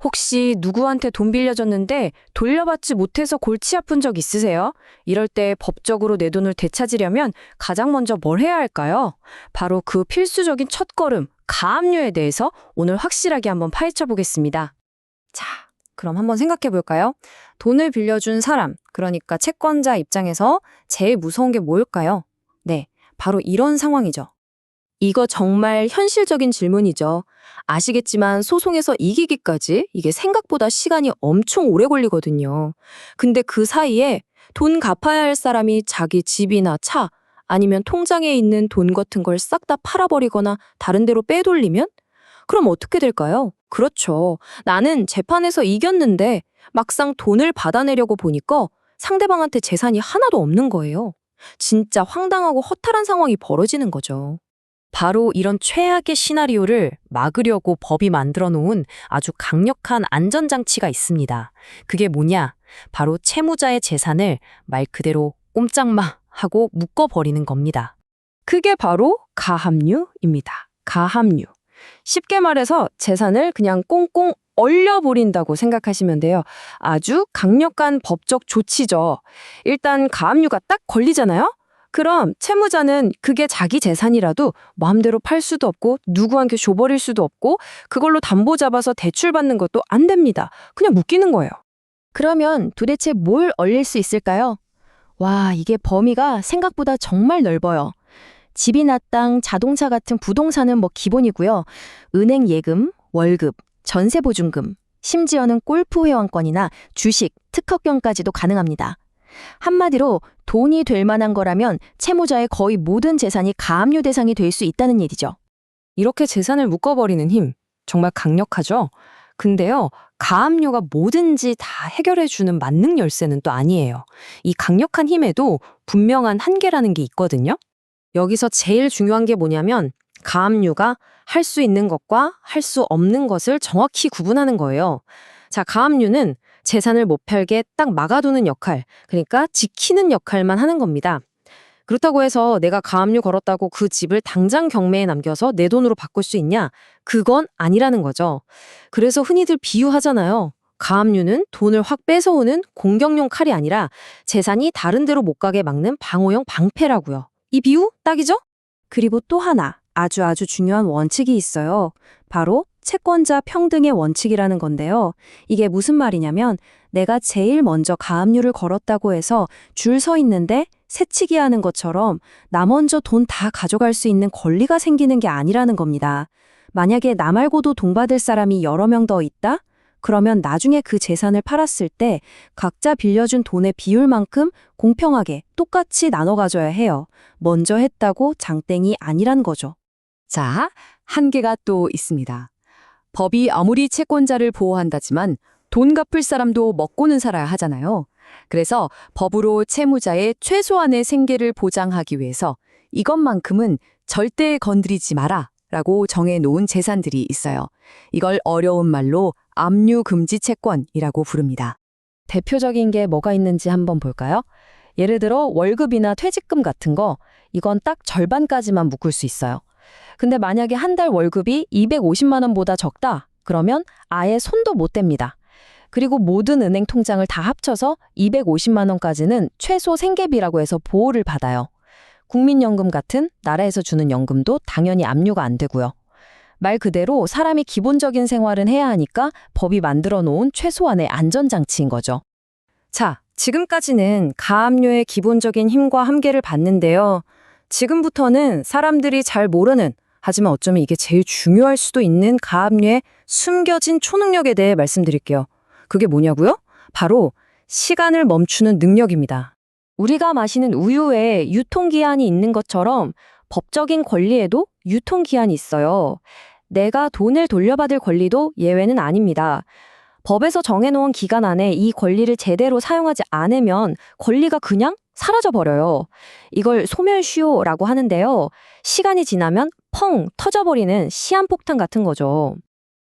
혹시 누구한테 돈 빌려줬는데 돌려받지 못해서 골치 아픈 적 있으세요? 이럴 때 법적으로 내 돈을 되찾으려면 가장 먼저 뭘 해야 할까요? 바로 그 필수적인 첫걸음, 가압류에 대해서 오늘 확실하게 한번 파헤쳐 보겠습니다. 자, 그럼 한번 생각해 볼까요? 돈을 빌려준 사람, 그러니까 채권자 입장에서 제일 무서운 게 뭘까요? 네, 바로 이런 상황이죠. 이거 정말 현실적인 질문이죠. 아시겠지만 소송에서 이기기까지 이게 생각보다 시간이 엄청 오래 걸리거든요. 근데 그 사이에 돈 갚아야 할 사람이 자기 집이나 차, 아니면 통장에 있는 돈 같은 걸 싹 다 팔아버리거나 다른 데로 빼돌리면? 그럼 어떻게 될까요? 그렇죠. 나는 재판에서 이겼는데 막상 돈을 받아내려고 보니까 상대방한테 재산이 하나도 없는 거예요. 진짜 황당하고 허탈한 상황이 벌어지는 거죠. 바로 이런 최악의 시나리오를 막으려고 법이 만들어 놓은 아주 강력한 안전장치가 있습니다. 그게 뭐냐? 바로 채무자의 재산을 말 그대로 꼼짝마 하고 묶어버리는 겁니다. 그게 바로 가압류입니다. 가압류. 쉽게 말해서 재산을 그냥 꽁꽁 얼려버린다고 생각하시면 돼요. 아주 강력한 법적 조치죠. 일단 가압류가 딱 걸리잖아요? 그럼 채무자는 그게 자기 재산이라도 마음대로 팔 수도 없고 누구한테 줘버릴 수도 없고 그걸로 담보 잡아서 대출받는 것도 안 됩니다. 그냥 묶이는 거예요. 그러면 도대체 뭘 얼릴 수 있을까요? 와, 이게 범위가 생각보다 정말 넓어요. 집이나 땅, 자동차 같은 부동산은 뭐 기본이고요. 은행 예금, 월급, 전세보증금, 심지어는 골프 회원권이나 주식, 특허권까지도 가능합니다. 한마디로 돈이 될 만한 거라면 채무자의 거의 모든 재산이 가압류 대상이 될 수 있다는 얘기죠. 이렇게 재산을 묶어버리는 힘, 정말 강력하죠? 근데요, 가압류가 뭐든지 다 해결해주는 만능 열쇠는 또 아니에요. 이 강력한 힘에도 분명한 한계라는 게 있거든요. 여기서 제일 중요한 게 뭐냐면 가압류가 할 수 있는 것과 할 수 없는 것을 정확히 구분하는 거예요. 자, 가압류는 재산을 못 팔게 딱 막아두는 역할, 그러니까 지키는 역할만 하는 겁니다. 그렇다고 해서 내가 가압류 걸었다고 그 집을 당장 경매에 남겨서 내 돈으로 바꿀 수 있냐? 그건 아니라는 거죠. 그래서 흔히들 비유하잖아요. 가압류는 돈을 확 뺏어오는 공격용 칼이 아니라 재산이 다른 데로 못 가게 막는 방어용 방패라고요. 이 비유 딱이죠? 그리고 또 하나 아주 중요한 원칙이 있어요. 바로 채권자 평등의 원칙이라는 건데요. 이게 무슨 말이냐면 내가 제일 먼저 가압류를 걸었다고 해서 줄 서 있는데 새치기 하는 것처럼 나 먼저 돈 다 가져갈 수 있는 권리가 생기는 게 아니라는 겁니다. 만약에 나 말고도 돈 받을 사람이 여러 명 더 있다? 그러면 나중에 그 재산을 팔았을 때 각자 빌려준 돈의 비율만큼 공평하게 똑같이 나눠 가져야 해요. 먼저 했다고 장땡이 아니란 거죠. 자, 한계가 또 있습니다. 법이 아무리 채권자를 보호한다지만 돈 갚을 사람도 먹고는 살아야 하잖아요. 그래서 법으로 채무자의 최소한의 생계를 보장하기 위해서 이것만큼은 절대 건드리지 마라 라고 정해놓은 재산들이 있어요. 이걸 어려운 말로 압류금지 채권이라고 부릅니다. 대표적인 게 뭐가 있는지 한번 볼까요? 예를 들어 월급이나 퇴직금 같은 거, 이건 딱 절반까지만 묶을 수 있어요. 근데 만약에 한 달 월급이 250만 원보다 적다? 그러면 아예 손도 못 댑니다. 그리고 모든 은행 통장을 다 합쳐서 250만 원까지는 최소 생계비라고 해서 보호를 받아요. 국민연금 같은 나라에서 주는 연금도 당연히 압류가 안 되고요. 말 그대로 사람이 기본적인 생활은 해야 하니까 법이 만들어 놓은 최소한의 안전장치인 거죠. 자, 지금까지는 가압류의 기본적인 힘과 한계를 봤는데요. 지금부터는 사람들이 잘 모르는, 하지만 어쩌면 이게 제일 중요할 수도 있는 가압류의 숨겨진 초능력에 대해 말씀드릴게요. 그게 뭐냐고요? 바로 시간을 멈추는 능력입니다. 우리가 마시는 우유에 유통기한이 있는 것처럼 법적인 권리에도 유통기한이 있어요. 내가 돈을 돌려받을 권리도 예외는 아닙니다. 법에서 정해놓은 기간 안에 이 권리를 제대로 사용하지 않으면 권리가 그냥 사라져버려요. 이걸 소멸시효라고 하는데요. 시간이 지나면 펑 터져버리는 시한폭탄 같은 거죠.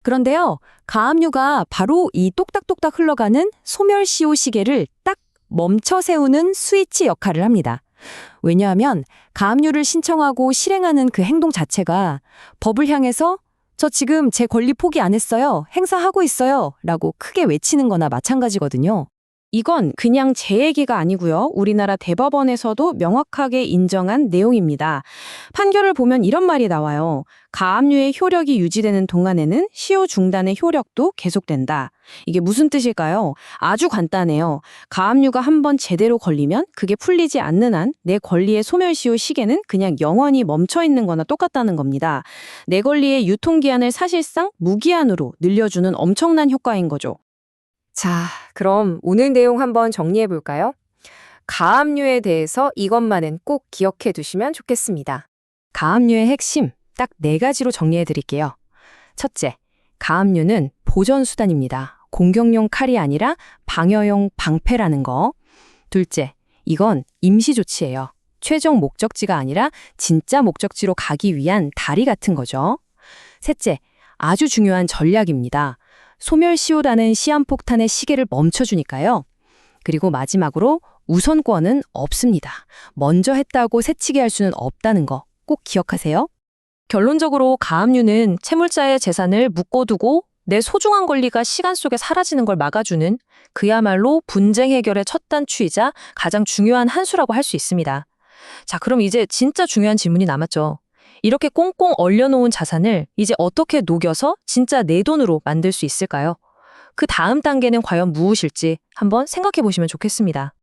그런데요, 가압류가 바로 이 똑딱똑딱 흘러가는 소멸시효 시계를 딱 멈춰 세우는 스위치 역할을 합니다. 왜냐하면 가압류를 신청하고 실행하는 그 행동 자체가 법을 향해서 저 지금 제 권리 포기 안 했어요. 행사하고 있어요. 라고 크게 외치는 거나 마찬가지거든요. 이건 그냥 제 얘기가 아니고요. 우리나라 대법원에서도 명확하게 인정한 내용입니다. 판결을 보면 이런 말이 나와요. 가압류의 효력이 유지되는 동안에는 시효 중단의 효력도 계속된다. 이게 무슨 뜻일까요? 아주 간단해요. 가압류가 한번 제대로 걸리면 그게 풀리지 않는 한 내 권리의 소멸시효 시계는 그냥 영원히 멈춰 있는 거나 똑같다는 겁니다. 내 권리의 유통기한을 사실상 무기한으로 늘려주는 엄청난 효과인 거죠. 자, 그럼 오늘 내용 한번 정리해 볼까요? 가압류에 대해서 이것만은 꼭 기억해 두시면 좋겠습니다. 가압류의 핵심 딱 4가지로 정리해 드릴게요. 첫째, 가압류는 보전수단입니다. 공격용 칼이 아니라 방어용 방패라는 거. 둘째, 이건 임시조치예요. 최종 목적지가 아니라 진짜 목적지로 가기 위한 다리 같은 거죠. 셋째, 아주 중요한 전략입니다. 소멸시효라는 시한폭탄의 시계를 멈춰주니까요. 그리고 마지막으로 우선권은 없습니다. 먼저 했다고 새치기 할 수는 없다는 거 꼭 기억하세요. 결론적으로 가압류는 채물자의 재산을 묶어두고 내 소중한 권리가 시간 속에 사라지는 걸 막아주는 그야말로 분쟁 해결의 첫 단추이자 가장 중요한 한 수라고 할 수 있습니다. 자, 그럼 이제 진짜 중요한 질문이 남았죠. 이렇게 꽁꽁 얼려놓은 자산을 이제 어떻게 녹여서 진짜 내 돈으로 만들 수 있을까요? 그 다음 단계는 과연 무엇일지 한번 생각해 보시면 좋겠습니다.